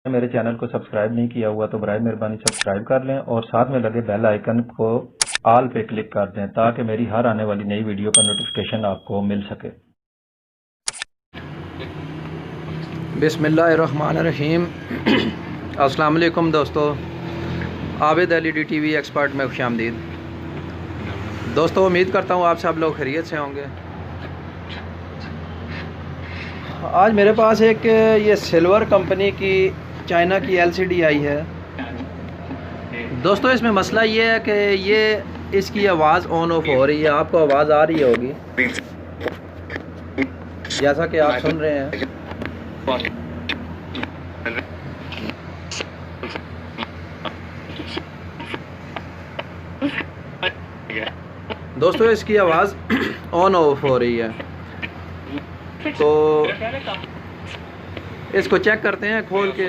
मेरे चैनल को सब्सक्राइब नहीं किया हुआ तो बराए मेहरबानी सब्सक्राइब कर लें और साथ में लगे बेल आइकन को ऑल पे क्लिक कर दें ताकि मेरी हर आने वाली नई वीडियो का नोटिफिकेशन आपको मिल सके। बिस्मिल्लाहिर्रहमानिर्रहीम। अस्सलाम वालेकुम दोस्तों, आबिद एलईडी टीवी एक्सपर्ट में खुशामदीद। दोस्तों, उम्मीद करता हूँ आप सब लोग खैरियत से होंगे। आज मेरे पास एक ये सिल्वर कंपनी की चाइना की एलसीडी आई है। दोस्तों, इसमें मसला ये है कि ये इसकी आवाज़ ऑन ऑफ हो रही है। आपको आवाज़ आ रही होगी जैसा कि आप सुन रहे हैं। दोस्तों, इसकी आवाज़ ऑन ऑफ हो रही है, तो इसको चेक करते हैं खोल के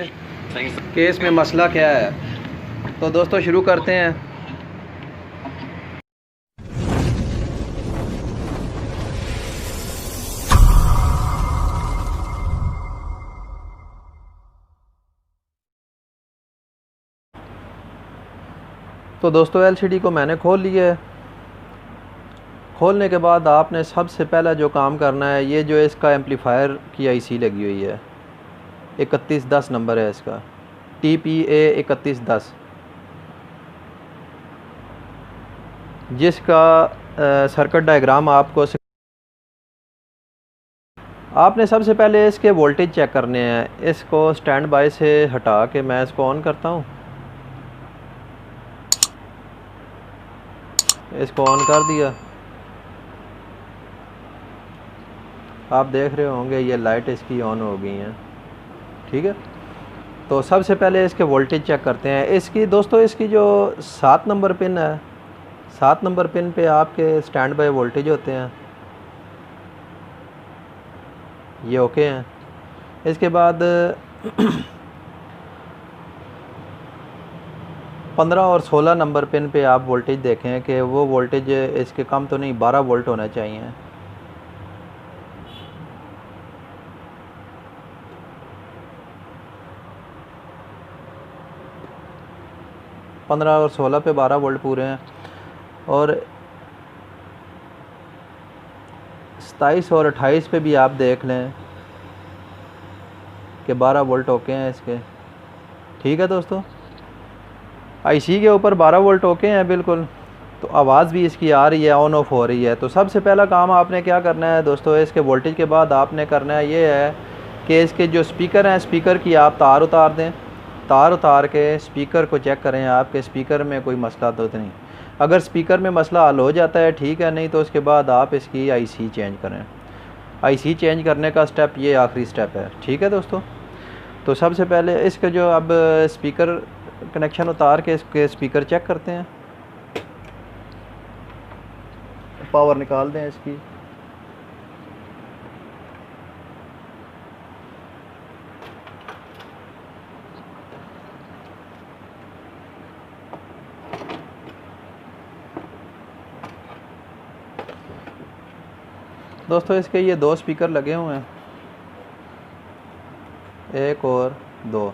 कि इसमें मसला क्या है। तो दोस्तों, शुरू करते हैं। तो दोस्तों, एलसीडी को मैंने खोल लिया है। खोलने के बाद आपने सबसे पहला जो काम करना है, ये जो इसका एम्पलीफायर की आईसी लगी हुई है 3110 नंबर है इसका, TPA 3110, जिसका सर्किट डायग्राम आपने सबसे पहले इसके वोल्टेज चेक करने हैं। इसको स्टैंड बाय से हटा के मैं इसको ऑन करता हूँ। इसको ऑन कर दिया। आप देख रहे होंगे ये लाइट इसकी ऑन हो गई हैं। ठीक है, तो सबसे पहले इसके वोल्टेज चेक करते हैं। इसकी दोस्तों, इसकी जो 7 नंबर पिन है, 7 नंबर पिन पे आपके स्टैंड बाय वोल्टेज होते हैं, ये ओके हैं। इसके बाद 15 और 16 नंबर पिन पे आप वोल्टेज देखें कि वो वोल्टेज इसके कम तो नहीं, 12 वोल्ट होना चाहिए। पंद्रह और 16 पे 12 वोल्ट पूरे हैं, और 27 और 28 पे भी आप देख लें कि 12 वोल्ट ओके हैं इसके। ठीक है दोस्तों, आईसी के ऊपर 12 वोल्ट ओके हैं बिल्कुल। तो आवाज़ भी इसकी आ रही है, ऑन ऑफ हो रही है। तो सबसे पहला काम आपने क्या करना है दोस्तों, इसके वोल्टेज के बाद आपने करना है ये है कि इसके जो स्पीकर हैं, स्पीकर की आप तार उतार दें। तार उतार के स्पीकर को चेक करें आपके स्पीकर में कोई मसला तो नहीं। अगर स्पीकर में मसला हल हो जाता है ठीक है, नहीं तो उसके बाद आप इसकी आईसी चेंज करें। आईसी चेंज करने का स्टेप ये आखिरी स्टेप है। ठीक है दोस्तों, तो सबसे पहले इसके जो अब स्पीकर कनेक्शन उतार के इसके स्पीकर चेक करते हैं। पावर निकाल दें इसकी। दोस्तों, इसके ये 2 स्पीकर लगे हुए हैं, 1 और 2।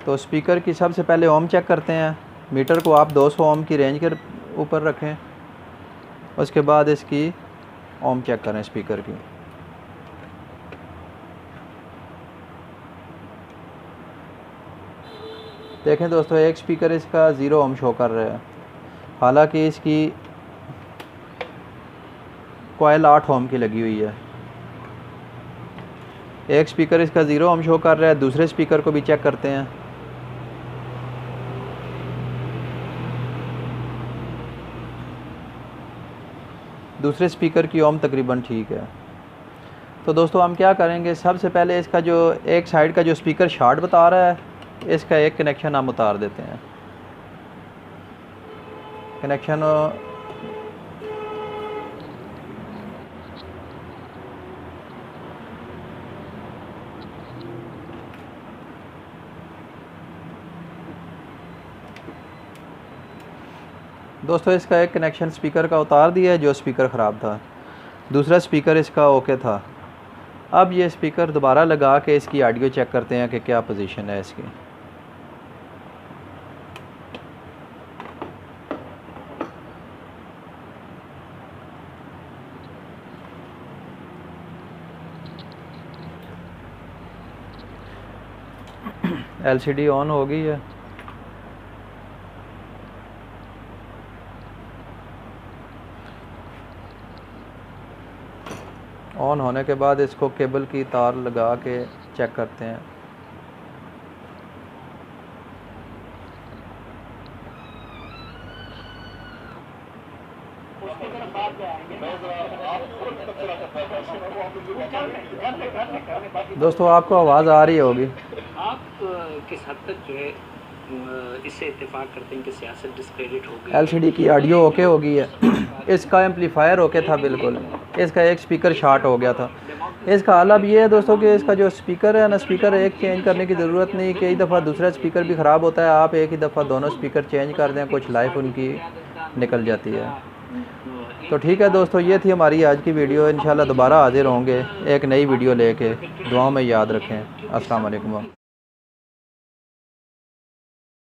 तो स्पीकर की सबसे पहले ओम चेक करते हैं। मीटर को आप 200 ओम की रेंज के ऊपर रखें। उसके बाद इसकी ओम चेक करें स्पीकर की। देखें दोस्तों, एक स्पीकर इसका 0 ओम शो कर रहा है, हालांकि इसकी कॉइल 8 ओम की लगी हुई है। एक स्पीकर इसका 0 ओम शो कर रहा है। दूसरे स्पीकर को भी चेक करते हैं। दूसरे स्पीकर की ओम तकरीबन ठीक है। तो दोस्तों, हम क्या करेंगे, सबसे पहले इसका जो एक साइड का जो स्पीकर शॉर्ट बता रहा है, इसका एक कनेक्शन हम उतार देते हैं। कनेक्शन दोस्तों, इसका एक कनेक्शन स्पीकर का उतार दिया है जो स्पीकर ख़राब था। दूसरा स्पीकर इसका ओके था। अब ये स्पीकर दोबारा लगा के इसकी ऑडियो चेक करते हैं कि क्या पोजीशन है इसकी। एलसीडी ऑन हो गई है। ऑन होने के बाद इसको केबल की तार लगा के चेक करते हैं। दोस्तों आपको आवाज़ आ रही होगी। आप किस हद तक जो है इससे इत्तेफाक करते हैं कि सियासत डिस्क्रेडिट हो गई? एलसीडी की ऑडियो ओके हो गई है। इसका एम्पलीफायर ओके था बिल्कुल, इसका एक स्पीकर शॉर्ट हो गया था। इसका हाल अब ये है दोस्तों कि इसका जो स्पीकर है ना, स्पीकर एक चेंज करने की ज़रूरत नहीं, कई दफ़ा दूसरा स्पीकर भी ख़राब होता है। आप एक ही दफ़ा दोनों स्पीकर चेंज कर दें, कुछ लाइफ उनकी निकल जाती है। तो ठीक है दोस्तों, ये थी हमारी आज की वीडियो। इंशाल्लाह दोबारा हाजिर होंगे एक नई वीडियो लेके। दुआओं में याद रखें। अस्सलाम वालेकुम।